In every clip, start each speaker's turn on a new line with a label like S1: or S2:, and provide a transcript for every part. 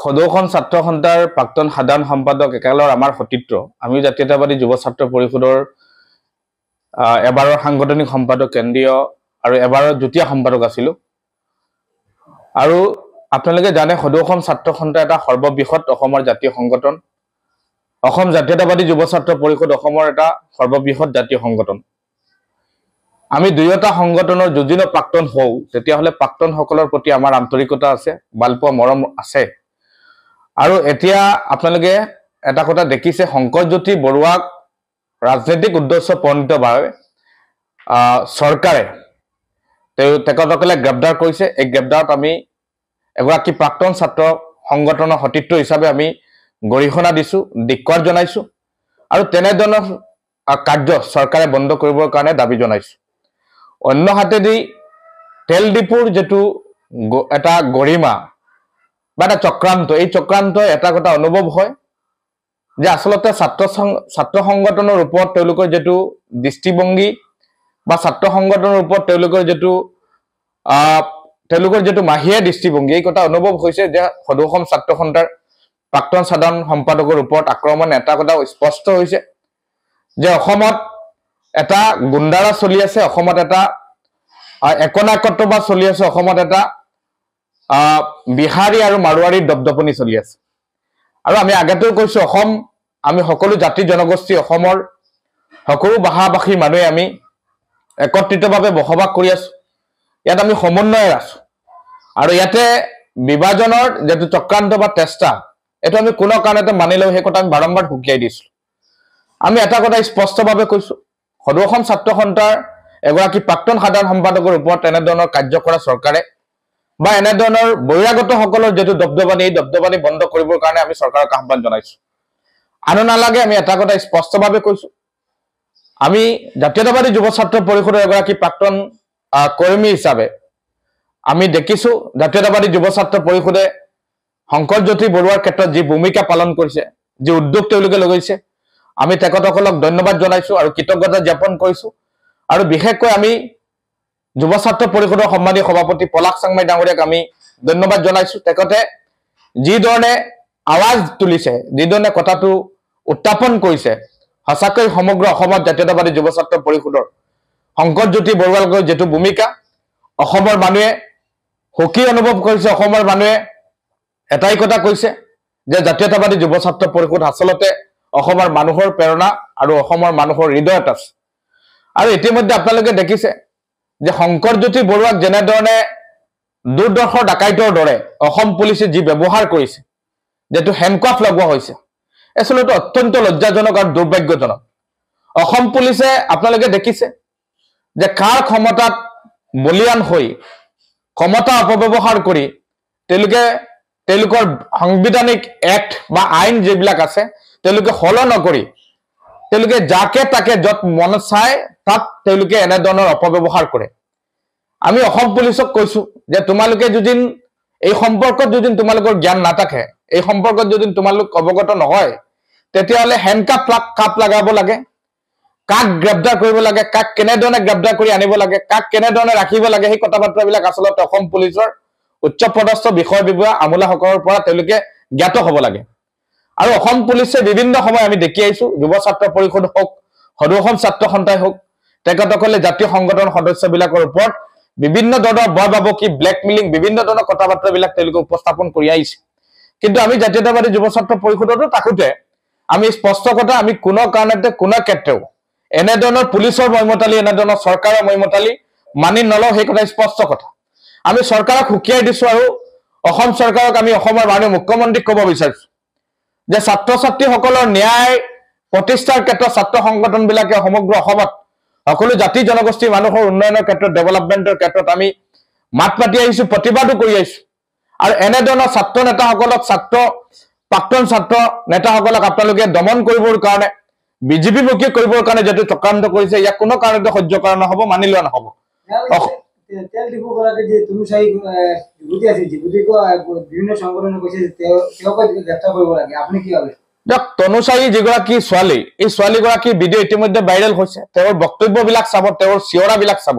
S1: সদৌখন ছাত্ৰ সন্থাৰ প্ৰাক্তন সাধাৰণ সম্পাদক একেলৰ আমাৰ সতীৰ্থ আমি জাতীয়তাবাদী যুৱ ছাত্ৰ পৰিষদৰ এবাৰৰ সাংগঠনিক সম্পাদক কেন্দ্ৰীয় আৰু এবাৰৰ যুটীয়া সম্পাদক আছিল আৰু আপোনালোকে জানে সদৌখন ছাত্ৰ সন্থা এটা সৰ্ববৃহৎ অসমৰ জাতীয় সংগঠন অসম জাতীয়তাবাদী যুৱ ছাত্ৰ পৰিষদ অসমৰ এটা সৰ্ববৃহৎ জাতীয় সংগঠন আমি দুয়োটা সংগঠনৰ যদিন প্ৰাক্তন হও তেতিয়াহলে প্ৰাক্তন সকলৰ প্ৰতি আমাৰ আন্তৰিকতা আছে বালপোৱা মৰম আছে আৰু এতিয়া আপোনালোকে এটা কথা দেখিছে শংকৰজ্যোতি বৰুৱাক ৰাজনৈতিক উদ্দেশ্য প্ৰণীতভাৱে চৰকাৰে তেখেতসকলে গ্ৰেপ্তাৰ কৰিছে এই গ্ৰেপ্তাৰত আমি এগৰাকী প্ৰাক্তন ছাত্ৰ সংগঠনৰ সতীৰ্থ হিচাপে আমি গৰিহণা দিছো ধিক্কাৰ জনাইছো আৰু তেনেধৰণৰ কাৰ্য চৰকাৰে বন্ধ কৰিবৰ কাৰণে দাবী জনাইছো অন্য হাতেদি তেল ডিপুৰ যেটো এটা গৰিমা বা এটা চক্ৰান্ত এই চক্ৰান্ত এটা কথা অনুভৱ হয় যে আসলতে ছাত্ৰ সংগঠনৰ ওপৰত তেওঁলোকৰ যেটো দৃষ্টিভংগী বা ছাত্ৰ সংগঠনৰ ওপৰত তেওঁলোকৰ যেটো মাহিয়া দৃষ্টিভংগী এই কথা অনুভৱ হৈছে যে সদৌখন ছাত্ৰ সন্থাৰ প্ৰাক্তন সাধাৰণ সম্পাদকৰ ওপৰত আক্ৰমণ এটা কথা স্পষ্ট হৈছে যে অসমত এটা গুণ্ডাৰা চলি আছে অসমত এটা একনাকত্ববাদ চলি আছে অসমত এটা বিহাৰী আৰু মাৰোৱাৰী দবদপনি চলি আছে আৰু আমি আগতেও কৈছো অসম আমি সকলো জাতি জনগোষ্ঠী অসমৰ সকলো ভাষা-ভাষী মানুহে আমি একত্ৰিতভাৱে বসবাস কৰি আছো ইয়াত আমি সমন্বয় আছো আৰু ইয়াতে বিভাজনৰ যেটো চক্ৰান্ত বা চেষ্টা এটো আমি কোনো কাৰণতে মানি লও সেই কথা আমি বাৰম্বাৰ হুকিয়াই দিছো আমি এটা কথা স্পষ্টভাৱে কৈছো সদৌখন ছাত্ৰ সন্থাৰ এগৰাকী প্ৰাক্তন সাধাৰণ সম্পাদকৰ ওপৰত এনেধৰণৰ কাৰ্য কৰা চৰকাৰে বা এনেধৰণৰ বৈৰাগত সকলৰ যেটো দবদবানি এই দবদবানি বন্ধ কৰিবৰ কাৰণে আমি চৰকাৰক আহ্বান জনাইছো আনো নালাগে আমি এটা কথা স্পষ্টভাৱে কৈছো আমি জাতীয়তাবাদী যুৱ ছাত্ৰ পৰিষদৰ এগৰাকী প্ৰাক্তন কৰ্মী হিচাপে আমি দেখিছো জাতীয়তাবাদী যুৱ ছাত্ৰ পৰিষদে শংকৰজ্যোতি বৰুৱাৰ ক্ষেত্ৰত যি ভূমিকা পালন কৰিছে যি উদ্যোগ তেওঁলোকে লগাইছে আমি তেখেতসকলক ধন্যবাদ জনাইছো আৰু কৃতজ্ঞতা জ্ঞাপন কৰিছো আৰু বিশেষকৈ আমি যুৱ ছাত্ৰ পৰিষদৰ সন্মানীয় সভাপতি পলাশ চাংমাই ডাঙৰীয়াক আমি ধন্যবাদ জনাইছো তেখেতে যি ধৰণে আৱাজ তুলিছে যি ধৰণে কথাটো উত্থাপন কৰিছে হাসাকৈ সমগ্ৰ অসমত জাতীয়তাবাদী যুৱ ছাত্ৰ পৰিষদৰ শংকৰজ্যোতি বৰুৱাৰ যেটো ভূমিকা অসমৰ মানুহে হকি অনুভৱ কৰিছে অসমৰ মানুহে এটাই কথা কৈছে যে জাতীয়তাবাদী যুৱ ছাত্ৰ পৰিষদ আসলতে অসমৰ মানুহৰ প্ৰেৰণা আৰু অসমৰ মানুহৰ হৃদয়ত আছে আৰু ইতিমধ্যে আপোনালোকে দেখিছে যে শংকৰজ্যোতি বৰুৱাক যেনে ধৰণে দুৰ্দৰ্শ ডাকাইতৰ দৰে অসম পুলিচে যি ব্যৱহাৰ কৰিছে যেটো হেণ্ডকাফ লগোৱা হৈছে আসলতে অত্যন্ত লজ্জাজনক আৰু দুৰ্ভাগ্যজনক অসম পুলিচে আপোনালোকে দেখিছে যে কাৰ ক্ষমতাত বলিয়ান হৈ ক্ষমতা অপব্যৱহাৰ কৰি তেওঁলোকৰ সাংবিধানিক এক্ট বা আইন যেবিলাক আছে তেওঁলোকে হলো নকৰি তেওঁলোকে যাকে তাকে যত মন চায় তাত তেওঁলোকে এনে ধৰণৰ অপব্যৱহাৰ কৰে আমি অসম পুলিচক কৈছো যে তোমালোকে যদি এই সম্পৰ্কত যদি তোমালোকৰ জ্ঞান নাথাকে এই সম্পৰ্কত যদি তোমালোক অৱগত নহয় তেতিয়াহলে কাপ লাগাব লাগে কাক গ্ৰেপ্তাৰ কৰিব লাগে কাক কেনে ধৰণে গ্ৰেপ্তাৰ কৰি আনিব লাগে কাক কেনে ধৰণে ৰাখিব লাগে সেই কথাবাৰ্তাবিলাক আসলতে অসম পুলিচৰ উচ্চ পদস্থ বিষয় বিভাগ আমোলাসকলৰ পৰা তেওঁলোকে জ্ঞাত হ'ব লাগে আৰু অসম পুলিচে বিভিন্ন সময় আমি দেখি আইছো যুৱ ছাত্ৰ পৰিষদ হওক সদৌখন ছাত্ৰ সন্থাই হওক তেখেতসকলে জাতীয় সংগঠন সদস্যবিলাকৰ ওপৰত বিভিন্ন ধৰণৰ বয়বাবকি ব্লেকমেইলিং বিভিন্ন ধৰণৰ কথাবাৰ্তাবিলাক তেওঁলোকে উপস্থাপন কৰি আহিছে কিন্তু আমি জাতীয়তাবাদী যুৱ ছাত্ৰ পৰিষদতো তাকোতে আমি স্পষ্ট কথা আমি কোনো কাৰণতে কোনো ক্ষেত্ৰও এনে ধৰণৰ পুলিচৰ মৈমতালি এনে ধৰণৰ চৰকাৰৰ মৈমতালি মানি নলও সেই কথা স্পষ্ট কথা আমি চৰকাৰক হুকিয়াই দিছো আৰু অসম চৰকাৰক আমি অসমৰ মাননীয় মুখ্যমন্ত্ৰীক ক'ব বিচাৰিছো যে ছাত্ৰ ছাত্ৰীসকলৰ ন্যায় প্ৰতিষ্ঠাৰ ক্ষেত্ৰত ছাত্ৰ সংগঠনবিলাকে সমগ্ৰ অসমত সকলো জাতি জনগোষ্ঠী মানুহৰ উন্নয়নৰ ক্ষেত্ৰত ডেভেলপমেন্টৰ ক্ষেত্ৰত আমি মাত মাতি আহিছো প্ৰতিবাদো কৰি আহিছো আৰু এনে ধৰণৰ ছাত্ৰ নেতাসকলক প্ৰাক্তন ছাত্ৰ নেতাসকলক আপোনালোকে দমন কৰিবৰ কাৰণে বিজেপি মুখী কৰিবৰ কাৰণে যেটো চক্ৰান্ত কৰিছে ইয়াক কোনো কাৰণতে সহ্য কৰা নহব মানি লোৱা নহব
S2: তেল ডিপু গৰাকী যে তনুচাই যুৱতী আছে যুৱতীক বিভিন্ন সংগঠনে কৈছে তেওঁক গ্ৰেপ্তাৰ কৰিব লাগে আপুনি কি ভাবে
S1: তনুচাই যিগৰাকী ছোৱালী এই ছোৱালীগৰাকী ভিডিঅ' ইতিমধ্যে ভাইৰেল হৈছে তেওঁৰ বক্তব্যবিলাক চাব তেওঁৰ চিঞৰাবিলাক চাব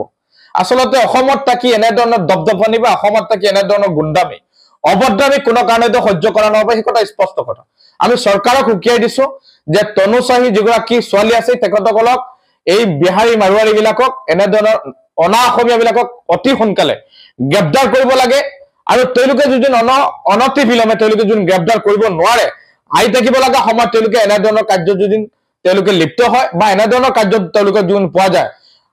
S1: আসলতে অসমত থাকি এনে ধৰণৰ দবদপনি বা অসমত থাকি এনে ধৰণৰ গুণ্ডামি অভদ্ৰ আমি কোনো কাৰণতে সহ্য কৰা নহব সেই কথা স্পষ্ট কথা আমি চৰকাৰক হুকিয়াই দিছো যে তনুচাহী যিগৰাকী ছোৱালী আছে তেখেতসকলক এই বিহাৰী মাৰোৱাৰী বিলাকক এনেধৰণৰ অনা অসমীয়া বিলাকক অতি সোনকালে গ্ৰেপ্তাৰ কৰিব লাগে আৰু তেওঁলোকে যদি অনতি বিলম্বে তেওঁলোকে যদি গ্ৰেপ্তাৰ কৰিব নোৱাৰে আই থাকিব লগা সময়ত তেওঁলোকে এনেধৰণৰ কাৰ্য যদি তেওঁলোকে লিপ্ত হয় বা এনেধৰণৰ কাৰ্যত তেওঁলোকে যোন পোৱা যায়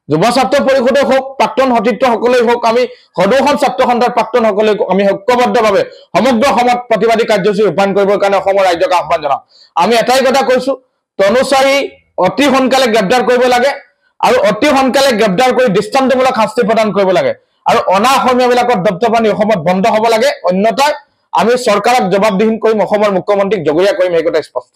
S1: যুৱ ছাত্ৰ পৰিষদে হোক প্ৰাক্তন সতীৰ্থ সকলেই হোক আমি সদৌখন ছাত্ৰ সন্থাৰ প্ৰাক্তন সকলে আমি ঐক্যবদ্ধভাৱে সমগ্ৰ অসমত প্ৰতিবাদী কাৰ্যসূচী ৰূপায়ণ কৰিবৰ কাৰণে অসমৰ ৰাজ্যক আহ্বান জনাম আমি এটাই কথা কৈছো তনুচাহী অতি সোনকালে গ্ৰেপ্তাৰ কৰিব লাগে আৰু অতি সোনকালে গ্ৰেপ্তাৰ কৰি দৃষ্টান্তমূলক শাস্তি প্ৰদান কৰিব লাগে আৰু অনা অসমীয়া বিলাকৰ দপ্তপানী অসমত বন্ধ হ'ব লাগে অন্যথা আমি চৰকাৰক জবাবদিহি কৰিম অসমৰ মুখ্যমন্ত্ৰীক জগৰীয়া কৰিম এই কথা স্পষ্ট